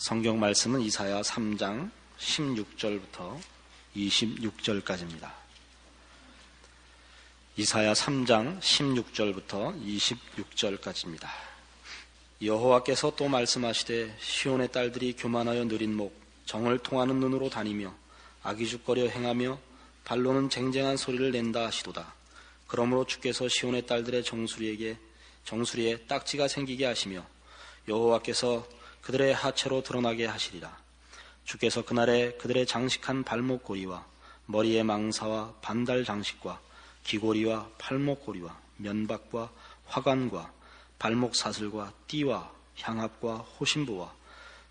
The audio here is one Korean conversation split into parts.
성경 말씀은 이사야 3장 16절부터 26절까지입니다. 이사야 3장 16절부터 26절까지입니다. 여호와께서 또 말씀하시되 시온의 딸들이 교만하여 느린 목 정을 통하는 눈으로 다니며 악의죽거려 행하며 발로는 쟁쟁한 소리를 낸다 하시도다. 그러므로 주께서 시온의 딸들의 정수리에 딱지가 생기게 하시며 여호와께서 그들의 하체로 드러나게 하시리라. 주께서 그날에 그들의 장식한 발목 고리와 머리의 망사와 반달 장식과 귀고리와 팔목고리와 면박과 화관과 발목 사슬과 띠와 향압과 호신부와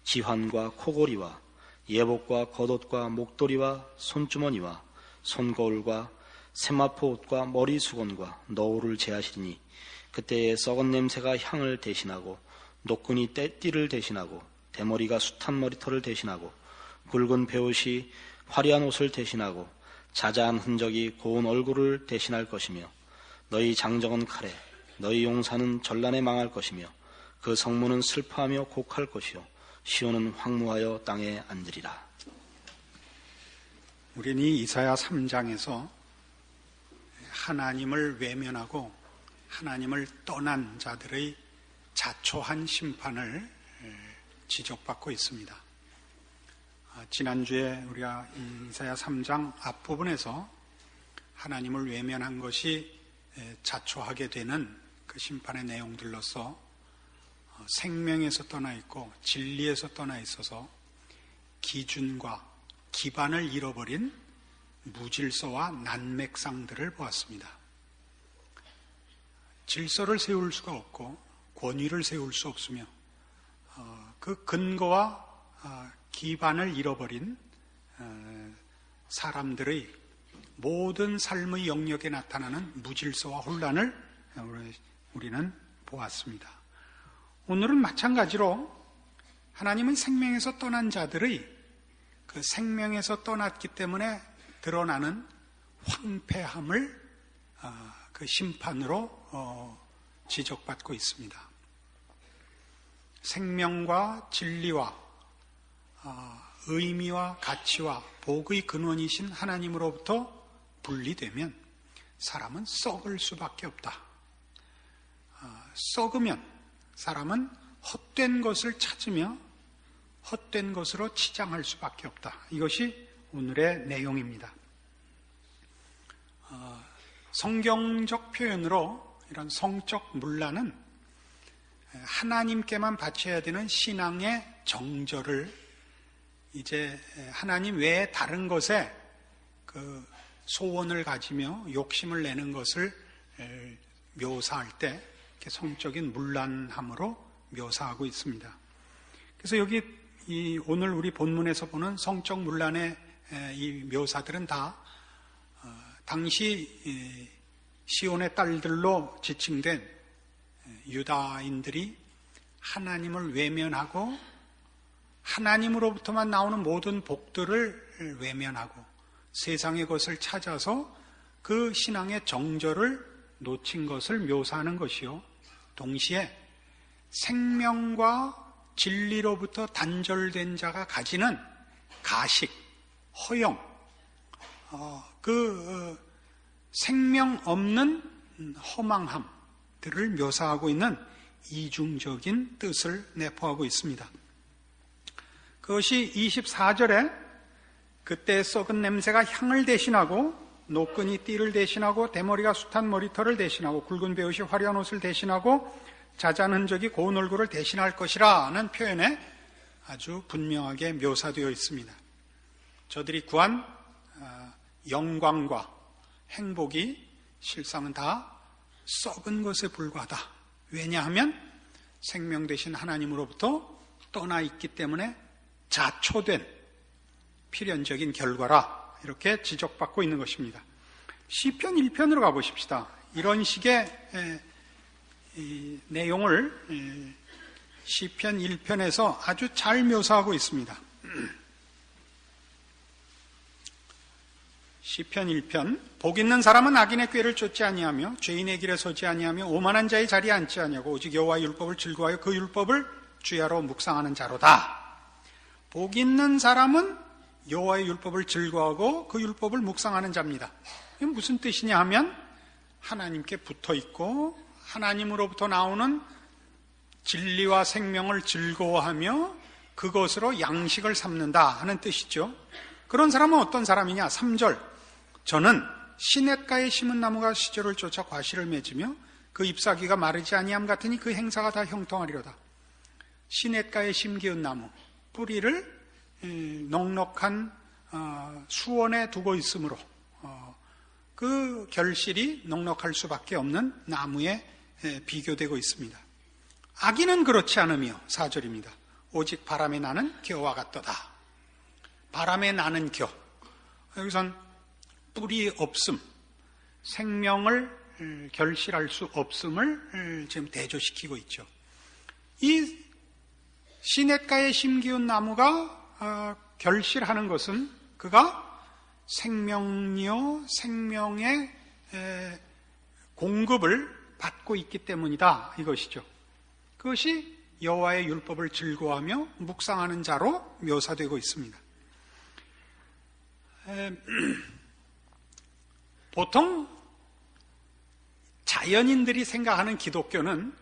지환과 코고리와 예복과 겉옷과 목도리와 손주머니와 손거울과 세마포 옷과 머리 수건과 너울을 제하시리니 그때에 썩은 냄새가 향을 대신하고 노끈이 띠를 대신하고 대머리가 숱한 머리털을 대신하고 굵은 베옷이 화려한 옷을 대신하고 자자한 흔적이 고운 얼굴을 대신할 것이며 너희 장정은 칼에 너희 용사는 전란에 망할 것이며 그 성문은 슬퍼하며 곡할 것이요 시온은 황무하여 땅에 앉으리라. 우리는 이 이사야 3장에서 하나님을 외면하고 하나님을 떠난 자들의 자초한 심판을 지적받고 있습니다. 지난주에 우리가 이사야 3장 앞부분에서 하나님을 외면한 것이 자초하게 되는 그 심판의 내용들로서 생명에서 떠나 있고 진리에서 떠나 있어서 기준과 기반을 잃어버린 무질서와 난맥상들을 보았습니다. 질서를 세울 수가 없고 권위를 세울 수 없으며 그 근거와 기반을 잃어버린 사람들의 모든 삶의 영역에 나타나는 무질서와 혼란을 우리는 보았습니다. 오늘은 마찬가지로 하나님의 생명에서 떠난 자들의 그 생명에서 떠났기 때문에 드러나는 황폐함을 그 심판으로 지적받고 있습니다. 생명과 진리와 의미와 가치와 복의 근원이신 하나님으로부터 분리되면 사람은 썩을 수밖에 없다. 썩으면 사람은 헛된 것을 찾으며 헛된 것으로 치장할 수밖에 없다. 이것이 오늘의 내용입니다. 성경적 표현으로 이런 성적 문란은 하나님께만 바쳐야 되는 신앙의 정절을 이제 하나님 외에 다른 것에 그 소원을 가지며 욕심을 내는 것을 묘사할 때 이렇게 성적인 문란함으로 묘사하고 있습니다. 그래서 여기 오늘 우리 본문에서 보는 성적 문란의 이 묘사들은 다 당시 시온의 딸들로 지칭된 유다인들이 하나님을 외면하고 하나님으로부터만 나오는 모든 복들을 외면하고 세상의 것을 찾아서 그 신앙의 정절을 놓친 것을 묘사하는 것이요, 동시에 생명과 진리로부터 단절된 자가 가지는 가식, 허영, 생명 없는 허망함들을 묘사하고 있는 이중적인 뜻을 내포하고 있습니다. 그것이 24절에 그때 썩은 냄새가 향을 대신하고 노끈이 띠를 대신하고 대머리가 숱한 머리털을 대신하고 굵은 베옷이 화려한 옷을 대신하고 자잔 흔적이 고운 얼굴을 대신할 것이라는 표현에 아주 분명하게 묘사되어 있습니다. 저들이 구한 영광과 행복이 실상은 다 썩은 것에 불과하다. 왜냐하면 생명 되신 하나님으로부터 떠나 있기 때문에 자초된 필연적인 결과라, 이렇게 지적받고 있는 것입니다. 시편 1편으로 가보십시다. 이런 식의 내용을 시편 1편에서 아주 잘 묘사하고 있습니다. 시편 1편, 복 있는 사람은 악인의 꾀를 쫓지 아니하며 죄인의 길에 서지 아니하며 오만한 자의 자리에 앉지 아니하고 오직 여호와의 율법을 즐거워하여 그 율법을 주야로 묵상하는 자로다. 복 있는 사람은 여호와의 율법을 즐거워하고 그 율법을 묵상하는 자입니다. 이게 무슨 뜻이냐 하면 하나님께 붙어 있고 하나님으로부터 나오는 진리와 생명을 즐거워하며 그것으로 양식을 삼는다 하는 뜻이죠. 그런 사람은 어떤 사람이냐? 3절, 저는 시냇가에 심은 나무가 시절을 쫓아 과실을 맺으며 그 잎사귀가 마르지 아니함 같으니 그 행사가 다 형통하리로다. 시냇가에 심기운 나무, 뿌리를 넉넉한 수원에 두고 있으므로 그 결실이 넉넉할 수밖에 없는 나무에 비교되고 있습니다. 악인은 그렇지 않으며 4절입니다. 오직 바람에 나는 겨와 같도다. 바람에 나는 겨. 여기선 뿌리 없음, 생명을 결실할 수 없음을 지금 대조시키고 있죠. 이 시냇가에 심기운 나무가 결실하는 것은 그가 생명이요 생명의 공급을 받고 있기 때문이다 이것이죠. 그것이 여호와의 율법을 즐거워하며 묵상하는 자로 묘사되고 있습니다. 보통 자연인들이 생각하는 기독교는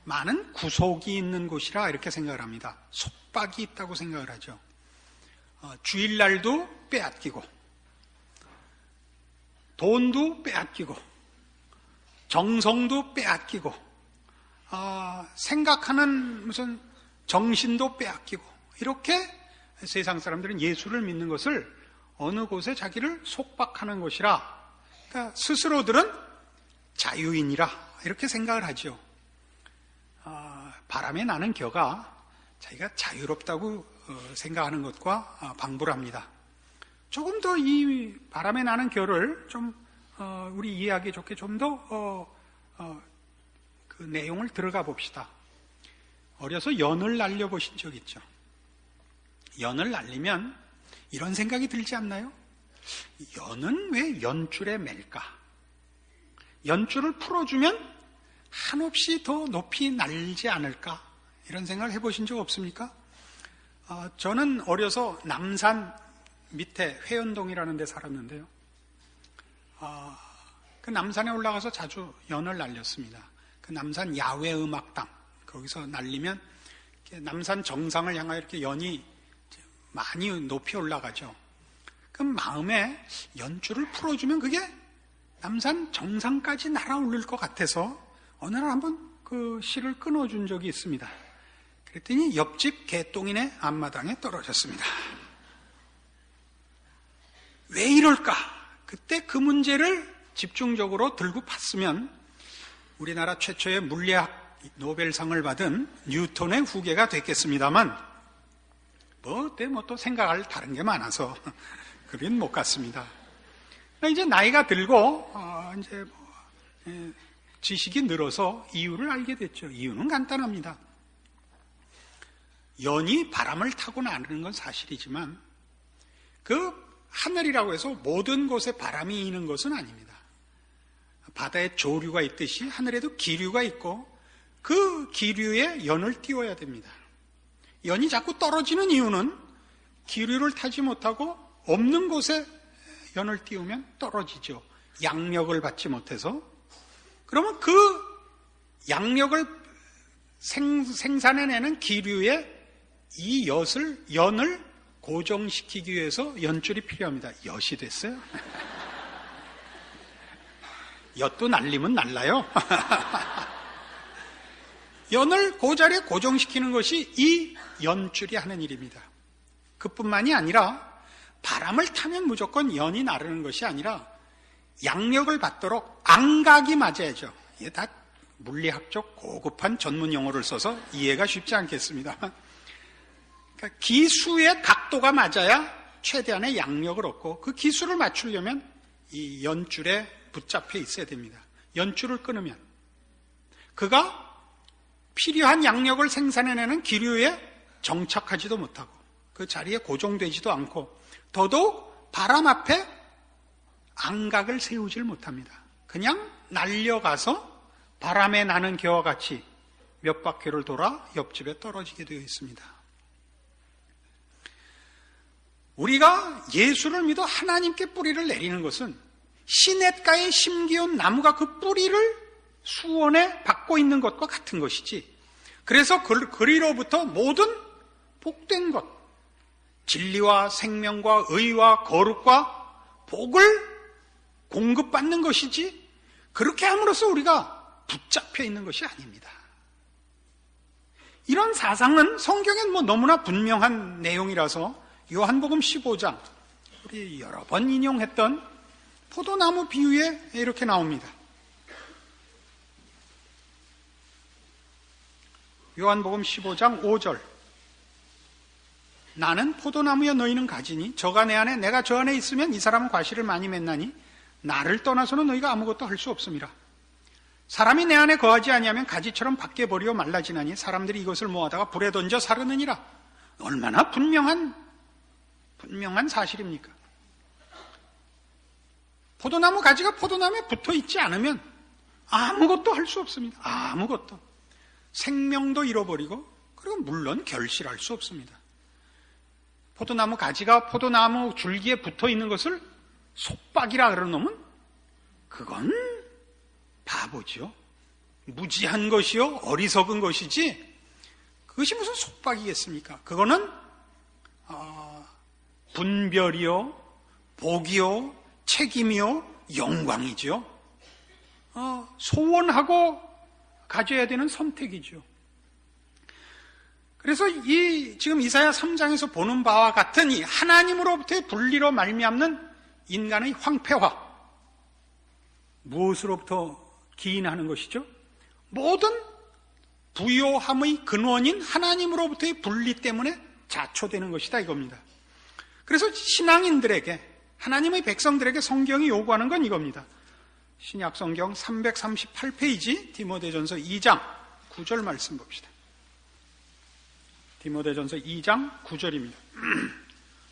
많은 구속이 있는 곳이라 이렇게 생각을 합니다. 속박이 있다고 생각을 하죠. 주일날도 빼앗기고 돈도 빼앗기고 정성도 빼앗기고 생각하는 무슨 정신도 빼앗기고 이렇게 세상 사람들은 예수를 믿는 것을 어느 곳에 자기를 속박하는 것이라 그러니까 스스로들은 자유인이라 이렇게 생각을 하죠. 바람에 나는 겨가 자기가 자유롭다고 생각하는 것과 방불합니다. 조금 더 이 바람에 나는 겨를 좀 우리 이해하기 좋게 좀 더 그 내용을 들어가 봅시다. 어려서 연을 날려보신 적 있죠? 연을 날리면 이런 생각이 들지 않나요? 연은 왜 연줄에 맬까? 연줄을 풀어주면 한없이 더 높이 날지 않을까? 이런 생각을 해보신 적 없습니까? 저는 어려서 남산 밑에 회원동이라는 데 살았는데요. 그 남산에 올라가서 자주 연을 날렸습니다. 그 남산 야외음악당 거기서 날리면 남산 정상을 향하여 이렇게 연이 많이 높이 올라가죠. 그럼 마음에 연줄을 풀어주면 그게 남산 정상까지 날아오를 것 같아서 어느 날 한번 그 실을 끊어준 적이 있습니다. 그랬더니 옆집 개똥이네 앞마당에 떨어졌습니다. 왜 이럴까? 그때 그 문제를 집중적으로 들고 봤으면 우리나라 최초의 물리학 노벨상을 받은 뉴턴의 후계가 됐겠습니다만 그때 또 생각할 다른 게 많아서 그린 못 갔습니다. 이제 나이가 들고 이제 지식이 늘어서 이유를 알게 됐죠. 이유는 간단합니다. 연이 바람을 타고 나르는 건 사실이지만 그 하늘이라고 해서 모든 곳에 바람이 이는 것은 아닙니다. 바다에 조류가 있듯이 하늘에도 기류가 있고 그 기류에 연을 띄워야 됩니다. 연이 자꾸 떨어지는 이유는 기류를 타지 못하고 없는 곳에 연을 띄우면 떨어지죠. 양력을 받지 못해서. 그러면 그 양력을 생산해내는 기류에 이 연을 고정시키기 위해서 연줄이 필요합니다. 엿이 됐어요? 엿도 날리면 날라요. 연을 그 자리에 고정시키는 것이 이 연줄이 하는 일입니다. 그뿐만이 아니라 바람을 타면 무조건 연이 나르는 것이 아니라 양력을 받도록 안각이 맞아야죠. 이게 다 물리학적 고급한 전문 용어를 써서 이해가 쉽지 않겠습니다. 그러니까 기수의 각도가 맞아야 최대한의 양력을 얻고 그 기수를 맞추려면 이 연줄에 붙잡혀 있어야 됩니다. 연줄을 끊으면 그가 필요한 양력을 생산해내는 기류에 정착하지도 못하고 그 자리에 고정되지도 않고 더더욱 바람 앞에 안각을 세우질 못합니다. 그냥 날려가서 바람에 나는 겨와 같이 몇 바퀴를 돌아 옆집에 떨어지게 되어 있습니다. 우리가 예수를 믿어 하나님께 뿌리를 내리는 것은 시냇가에 심기운 나무가 그 뿌리를 수원에 받고 있는 것과 같은 것이지, 그래서 그리로부터 모든 복된 것, 진리와 생명과 의와 거룩과 복을 공급받는 것이지, 그렇게 함으로써 우리가 붙잡혀 있는 것이 아닙니다. 이런 사상은 성경엔 너무나 분명한 내용이라서 요한복음 15장, 우리 여러 번 인용했던 포도나무 비유에 이렇게 나옵니다. 요한복음 15장 5절. 나는 포도나무여 너희는 가지니 저가 내 안에 내가 저 안에 있으면 이 사람은 과실을 많이 맺나니 나를 떠나서는 너희가 아무것도 할 수 없음이라. 사람이 내 안에 거하지 아니하면 가지처럼 밖에 버리어 말라지나니 사람들이 이것을 모아다가 불에 던져 사르느니라. 얼마나 분명한 사실입니까? 포도나무 가지가 포도나무에 붙어 있지 않으면 아무것도 할 수 없습니다. 아무것도. 생명도 잃어버리고, 그리고 물론 결실할 수 없습니다. 포도나무 가지가 포도나무 줄기에 붙어 있는 것을 속박이라 그러는 놈은 그건 바보죠. 무지한 것이요, 어리석은 것이지, 그것이 무슨 속박이겠습니까? 그거는 분별이요, 복이요, 책임이요, 영광이죠. 소원하고 가져야 되는 선택이죠. 그래서 지금 이사야 3장에서 보는 바와 같은 이 하나님으로부터의 분리로 말미암는 인간의 황폐화, 무엇으로부터 기인하는 것이죠? 모든 부요함의 근원인 하나님으로부터의 분리 때문에 자초되는 것이다, 이겁니다. 그래서 신앙인들에게, 하나님의 백성들에게 성경이 요구하는 건 이겁니다. 신약 성경 338페이지 디모데전서 2장 9절 말씀 봅시다. 디모데전서 2장 9절입니다.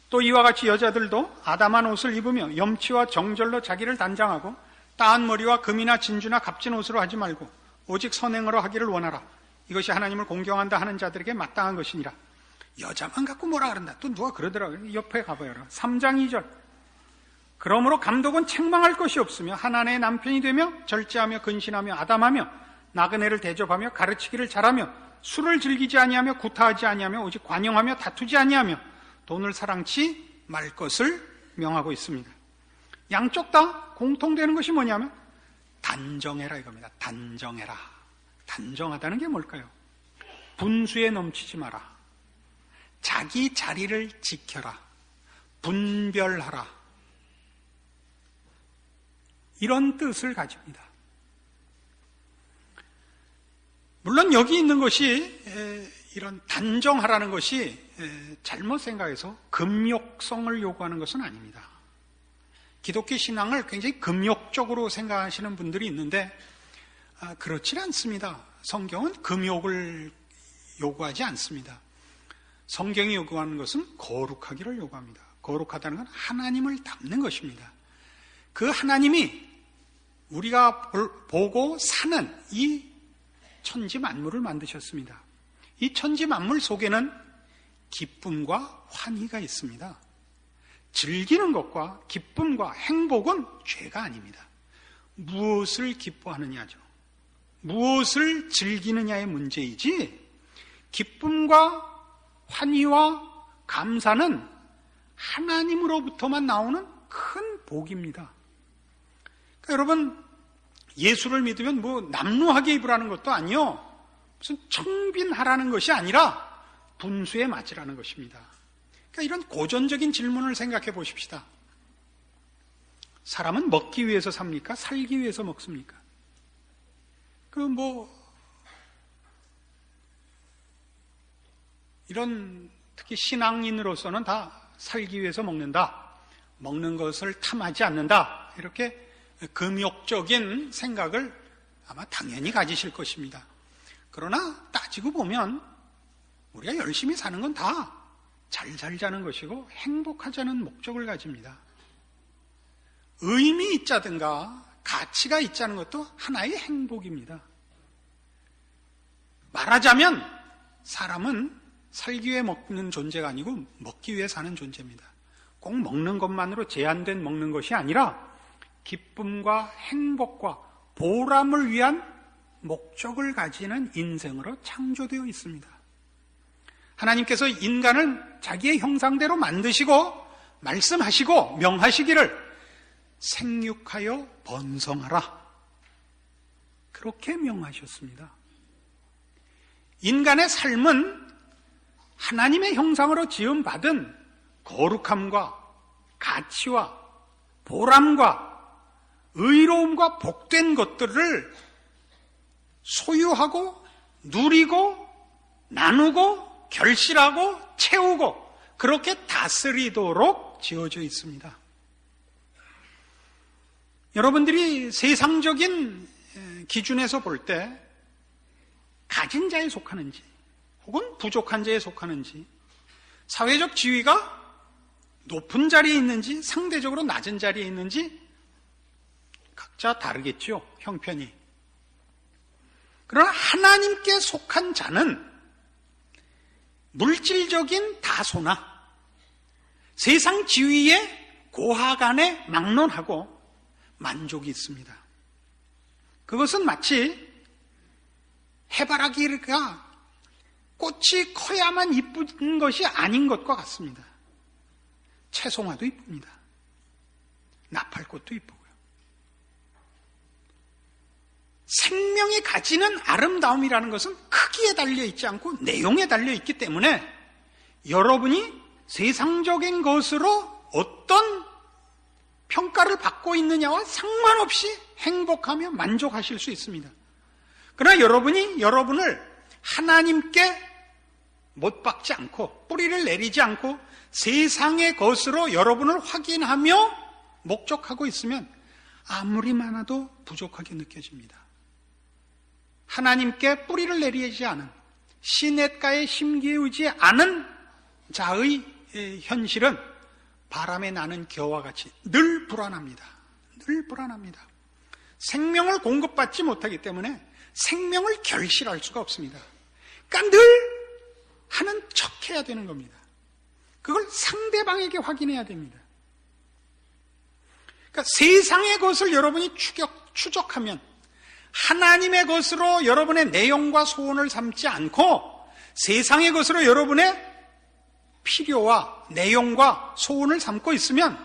또 이와 같이 여자들도 아담한 옷을 입으며 염치와 정절로 자기를 단장하고 따은 머리와 금이나 진주나 값진 옷으로 하지 말고 오직 선행으로 하기를 원하라. 이것이 하나님을 공경한다 하는 자들에게 마땅한 것이니라. 여자만 갖고 뭐라 그런다. 또 누가 그러더라고요. 옆에 가봐요. 3장 2절. 그러므로 감독은 책망할 것이 없으며 한 아내의 남편이 되며 절제하며 근신하며 아담하며 나그네를 대접하며 가르치기를 잘하며 술을 즐기지 아니하며 구타하지 아니하며 오직 관용하며 다투지 아니하며 돈을 사랑치 말 것을 명하고 있습니다. 양쪽 다 공통되는 것이 뭐냐면 단정해라 이겁니다. 단정해라. 단정하다는 게 뭘까요? 분수에 넘치지 마라. 자기 자리를 지켜라. 분별하라. 이런 뜻을 가집니다. 물론 여기 있는 것이 이런 단정하라는 것이 잘못 생각해서 금욕성을 요구하는 것은 아닙니다. 기독교 신앙을 굉장히 금욕적으로 생각하시는 분들이 있는데 그렇지 않습니다. 성경은 금욕을 요구하지 않습니다. 성경이 요구하는 것은 거룩하기를 요구합니다. 거룩하다는 건 하나님을 닮는 것입니다. 그 하나님이 우리가 보고 사는 이 천지 만물을 만드셨습니다. 이 천지 만물 속에는 기쁨과 환희가 있습니다. 즐기는 것과 기쁨과 행복은 죄가 아닙니다. 무엇을 기뻐하느냐죠. 무엇을 즐기느냐의 문제이지, 기쁨과 환희와 감사는 하나님으로부터만 나오는 큰 복입니다. 그러니까 여러분, 예수를 믿으면 남루하게 입으라는 것도 아니요, 무슨 청빈하라는 것이 아니라 분수에 맞으라는 것입니다. 그러니까 이런 고전적인 질문을 생각해 보십시다. 사람은 먹기 위해서 삽니까? 살기 위해서 먹습니까? 이런 특히 신앙인으로서는 다 살기 위해서 먹는다. 먹는 것을 탐하지 않는다. 이렇게 금욕적인 생각을 아마 당연히 가지실 것입니다. 그러나 따지고 보면 우리가 열심히 사는 건 다 잘 살자는 것이고 행복하자는 목적을 가집니다. 의미 있자든가 가치가 있자는 것도 하나의 행복입니다. 말하자면 사람은 살기 위해 먹는 존재가 아니고 먹기 위해 사는 존재입니다. 꼭 먹는 것만으로 제한된 먹는 것이 아니라 기쁨과 행복과 보람을 위한 목적을 가지는 인생으로 창조되어 있습니다. 하나님께서 인간을 자기의 형상대로 만드시고 말씀하시고 명하시기를 생육하여 번성하라, 그렇게 명하셨습니다. 인간의 삶은 하나님의 형상으로 지음받은 거룩함과 가치와 보람과 의로움과 복된 것들을 소유하고 누리고 나누고 결실하고 채우고 그렇게 다스리도록 지어져 있습니다. 여러분들이 세상적인 기준에서 볼 때 가진 자에 속하는지 혹은 부족한 자에 속하는지, 사회적 지위가 높은 자리에 있는지 상대적으로 낮은 자리에 있는지 각자 다르겠죠, 형편이. 그러나 하나님께 속한 자는 물질적인 다소나 세상 지위의 고하간에 막론하고 만족이 있습니다. 그것은 마치 해바라기가 꽃이 커야만 이쁜 것이 아닌 것과 같습니다. 채송화도 이쁩니다. 나팔꽃도 이쁘고요. 생명이 가지는 아름다움이라는 것은 크기에 달려있지 않고 내용에 달려있기 때문에 여러분이 세상적인 것으로 어떤 평가를 받고 있느냐와 상관없이 행복하며 만족하실 수 있습니다. 그러나 여러분이 여러분을 하나님께 못 박지 않고 뿌리를 내리지 않고 세상의 것으로 여러분을 확인하며 목적하고 있으면 아무리 많아도 부족하게 느껴집니다. 하나님께 뿌리를 내리지 않은, 시냇가에 심기우지 않은 자의 현실은 바람에 나는 겨와 같이 늘 불안합니다. 늘 불안합니다. 생명을 공급받지 못하기 때문에 생명을 결실할 수가 없습니다. 그러니까 늘 하는 척 해야 되는 겁니다. 그걸 상대방에게 확인해야 됩니다. 그러니까 세상의 것을 여러분이 추적하면 하나님의 것으로 여러분의 내용과 소원을 삼지 않고 세상의 것으로 여러분의 필요와 내용과 소원을 삼고 있으면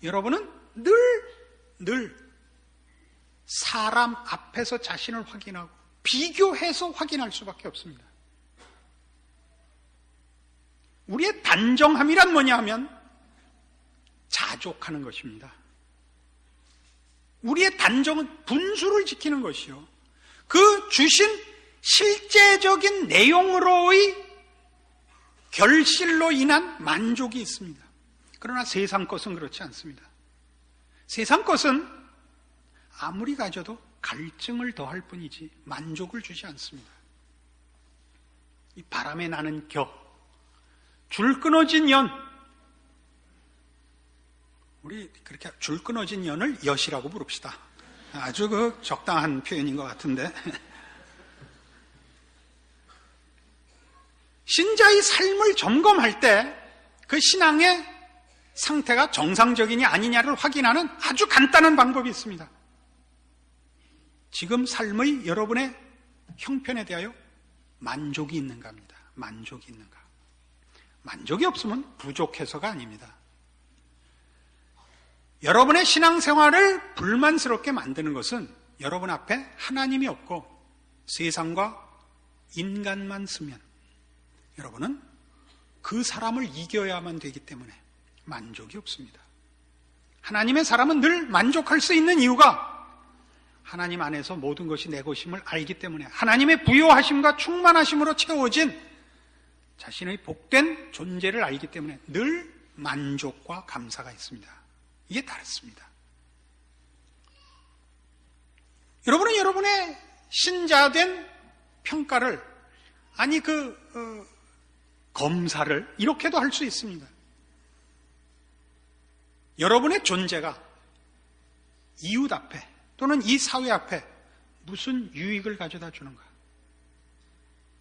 여러분은 늘 사람 앞에서 자신을 확인하고 비교해서 확인할 수밖에 없습니다. 우리의 단정함이란 뭐냐 하면 자족하는 것입니다. 우리의 단정은 분수를 지키는 것이요, 그 주신 실제적인 내용으로의 결실로 인한 만족이 있습니다. 그러나 세상 것은 그렇지 않습니다. 세상 것은 아무리 가져도 갈증을 더할 뿐이지 만족을 주지 않습니다. 이 바람에 나는 겨, 줄 끊어진 연, 우리 그렇게 줄 끊어진 연을 엿이라고 부릅시다. 아주 그 적당한 표현인 것 같은데, 신자의 삶을 점검할 때 그 신앙의 상태가 정상적이냐 아니냐를 확인하는 아주 간단한 방법이 있습니다. 지금 삶의 여러분의 형편에 대하여 만족이 있는가 합니다. 만족이 있는가. 만족이 없으면 부족해서가 아닙니다. 여러분의 신앙생활을 불만스럽게 만드는 것은 여러분 앞에 하나님이 없고 세상과 인간만 쓰면 여러분은 그 사람을 이겨야만 되기 때문에 만족이 없습니다. 하나님의 사람은 늘 만족할 수 있는 이유가 하나님 안에서 모든 것이 내 것임을 알기 때문에, 하나님의 부요하심과 충만하심으로 채워진 자신의 복된 존재를 알기 때문에 늘 만족과 감사가 있습니다. 이게 다릅니다. 여러분은 여러분의 신자된 평가를, 아니 검사를 이렇게도 할 수 있습니다. 여러분의 존재가 이웃 앞에 또는 이 사회 앞에 무슨 유익을 가져다 주는가?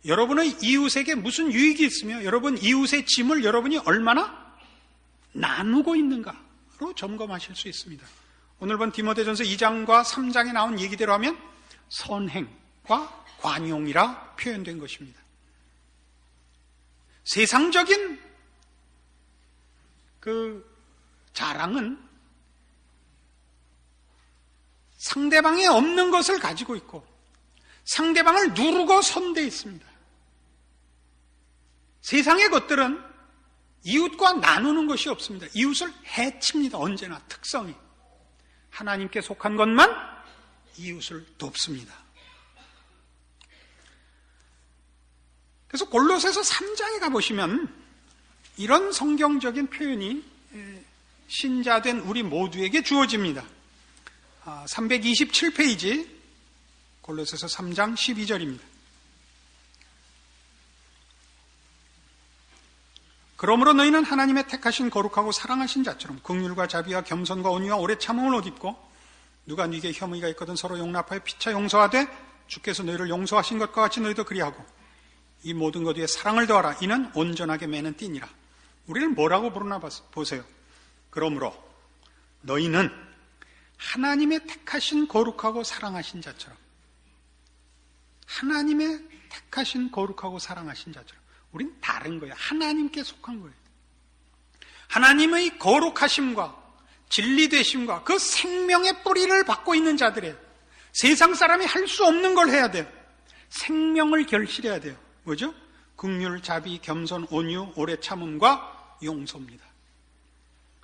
여러분의 이웃에게 무슨 유익이 있으며 여러분 이웃의 짐을 여러분이 얼마나 나누고 있는가로 점검하실 수 있습니다. 오늘 본 디모데전서 2장과 3장에 나온 얘기대로 하면 선행과 관용이라 표현된 것입니다. 세상적인 그 자랑은 상대방에 없는 것을 가지고 있고 상대방을 누르고 선대해 있습니다. 세상의 것들은 이웃과 나누는 것이 없습니다. 이웃을 해칩니다. 언제나 특성이. 하나님께 속한 것만 이웃을 돕습니다. 그래서 골로새서 3장에 가보시면 이런 성경적인 표현이 신자된 우리 모두에게 주어집니다. 327페이지 골로새서 3장 12절입니다. 그러므로 너희는 하나님의 택하신 거룩하고 사랑하신 자처럼 긍휼과 자비와 겸손과 온유와 오래 참음을 옷 입고 누가 네게 혐의가 있거든 서로 용납하여 피차 용서하되 주께서 너희를 용서하신 것과 같이 너희도 그리하고 이 모든 것 위에 사랑을 더하라. 이는 온전하게 매는 띠니라. 우리를 뭐라고 부르나 보세요. 그러므로 너희는 하나님의 택하신 거룩하고 사랑하신 자처럼 하나님의 택하신 거룩하고 사랑하신 자처럼 우린 다른 거예요. 하나님께 속한 거예요. 하나님의 거룩하심과 진리되심과 그 생명의 뿌리를 받고 있는 자들이에요. 세상 사람이 할 수 없는 걸 해야 돼요. 생명을 결실해야 돼요. 뭐죠? 긍휼, 자비, 겸손, 온유, 오래 참음과 용서입니다.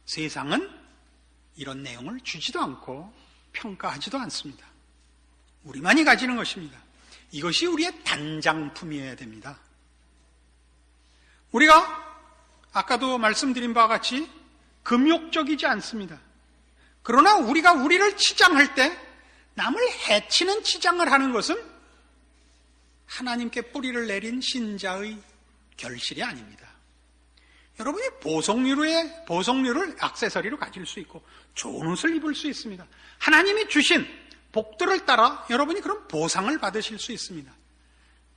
세상은 이런 내용을 주지도 않고 평가하지도 않습니다. 우리만이 가지는 것입니다. 이것이 우리의 단장품이어야 됩니다. 우리가 아까도 말씀드린 바와 같이 금욕적이지 않습니다. 그러나 우리가 우리를 치장할 때 남을 해치는 치장을 하는 것은 하나님께 뿌리를 내린 신자의 결실이 아닙니다. 여러분이 보석류를 액세서리로 가질 수 있고 좋은 옷을 입을 수 있습니다. 하나님이 주신 복들을 따라 여러분이 그런 보상을 받으실 수 있습니다.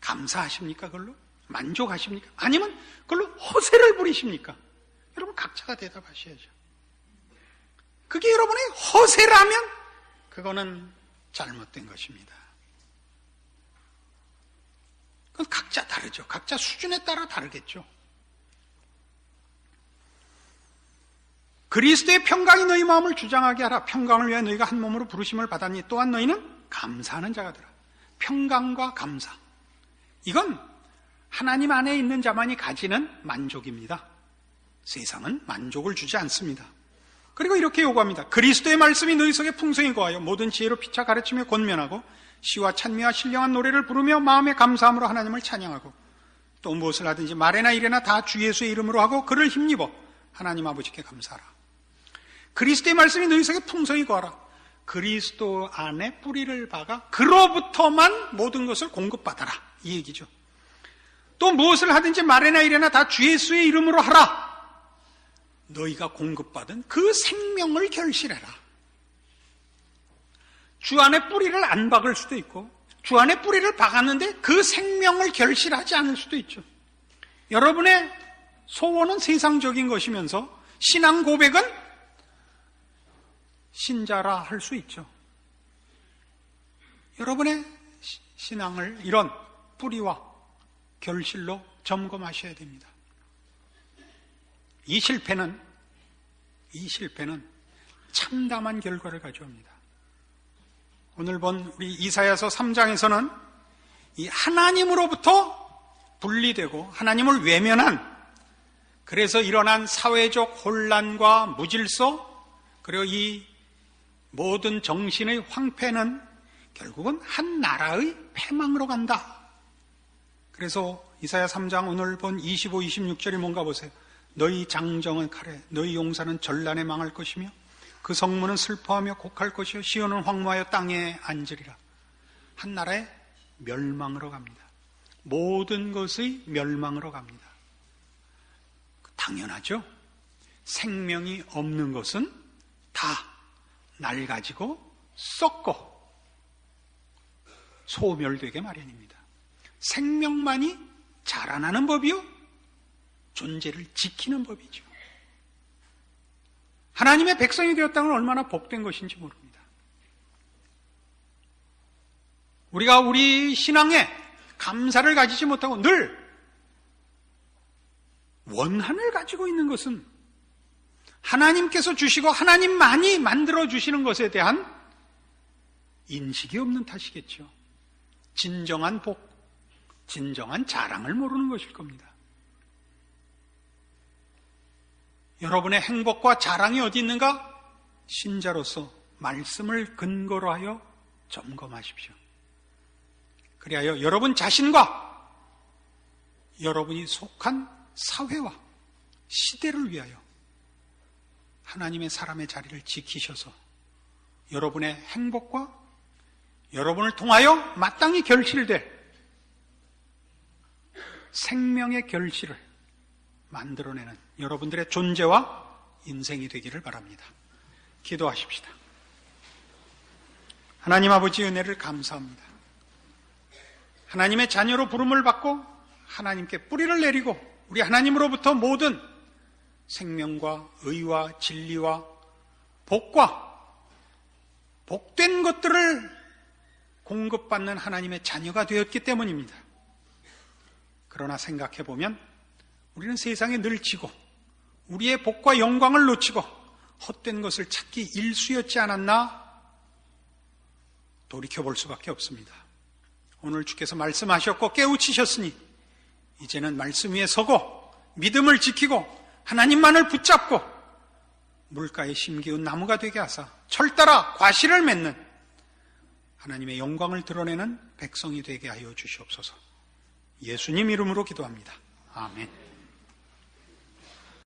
감사하십니까? 그걸로? 만족하십니까? 아니면 그걸로 허세를 부리십니까? 여러분 각자가 대답하셔야죠. 그게 여러분의 허세라면 그거는 잘못된 것입니다. 그건 각자 다르죠. 각자 수준에 따라 다르겠죠. 그리스도의 평강이 너희 마음을 주장하게 하라. 평강을 위해 너희가 한 몸으로 부르심을 받았니? 또한 너희는 감사하는 자가 되라. 평강과 감사. 이건 하나님 안에 있는 자만이 가지는 만족입니다. 세상은 만족을 주지 않습니다. 그리고 이렇게 요구합니다. 그리스도의 말씀이 너희 속에 풍성히 거하여 모든 지혜로 피차 가르치며 권면하고 시와 찬미와 신령한 노래를 부르며 마음의 감사함으로 하나님을 찬양하고 또 무엇을 하든지 말에나 이래나 다 주 예수의 이름으로 하고 그를 힘입어 하나님 아버지께 감사하라. 그리스도의 말씀이 너희 속에 풍성히 거하라. 그리스도 안에 뿌리를 박아 그로부터만 모든 것을 공급받아라. 이 얘기죠. 또 무엇을 하든지 말에나 이래나 다 주 예수의 이름으로 하라. 너희가 공급받은 그 생명을 결실해라. 주 안에 뿌리를 안 박을 수도 있고 주 안에 뿌리를 박았는데 그 생명을 결실하지 않을 수도 있죠. 여러분의 소원은 세상적인 것이면서 신앙 고백은 신자라 할 수 있죠. 여러분의 신앙을 이런 뿌리와 결실로 점검하셔야 됩니다. 이 실패는 참담한 결과를 가져옵니다. 오늘 본 우리 이사야서 3장에서는 이 하나님으로부터 분리되고 하나님을 외면한 그래서 일어난 사회적 혼란과 무질서 그리고 이 모든 정신의 황폐는 결국은 한 나라의 패망으로 간다. 그래서 이사야 3장 오늘 본 25, 26절이 뭔가 보세요. 너희 장정은 칼에 너희 용사는 전란에 망할 것이며 그 성문은 슬퍼하며 곡할 것이요 시온은 황무하여 땅에 앉으리라. 한 나라의 멸망으로 갑니다. 모든 것의 멸망으로 갑니다. 당연하죠. 생명이 없는 것은 다 낡아지고 썩고 소멸되게 마련입니다. 생명만이 자라나는 법이요 존재를 지키는 법이죠. 하나님의 백성이 되었다는 건 얼마나 복된 것인지 모릅니다. 우리가 우리 신앙에 감사를 가지지 못하고 늘 원한을 가지고 있는 것은 하나님께서 주시고 하나님만이 만들어 주시는 것에 대한 인식이 없는 탓이겠죠. 진정한 복, 진정한 자랑을 모르는 것일 겁니다. 여러분의 행복과 자랑이 어디 있는가? 신자로서 말씀을 근거로 하여 점검하십시오. 그리하여 여러분 자신과 여러분이 속한 사회와 시대를 위하여 하나님의 사람의 자리를 지키셔서 여러분의 행복과 여러분을 통하여 마땅히 결실될 생명의 결실을 만들어내는 여러분들의 존재와 인생이 되기를 바랍니다. 기도하십시다. 하나님 아버지 은혜를 감사합니다. 하나님의 자녀로 부름을 받고 하나님께 뿌리를 내리고 우리 하나님으로부터 모든 생명과 의와 진리와 복과 복된 것들을 공급받는 하나님의 자녀가 되었기 때문입니다. 그러나 생각해보면 우리는 세상에 늘 지고 우리의 복과 영광을 놓치고 헛된 것을 찾기 일쑤였지 않았나 돌이켜볼 수밖에 없습니다. 오늘 주께서 말씀하셨고 깨우치셨으니 이제는 말씀 위에 서고 믿음을 지키고 하나님만을 붙잡고 물가에 심기운 나무가 되게 하사 철따라 과실을 맺는 하나님의 영광을 드러내는 백성이 되게 하여 주시옵소서. 예수님 이름으로 기도합니다. 아멘.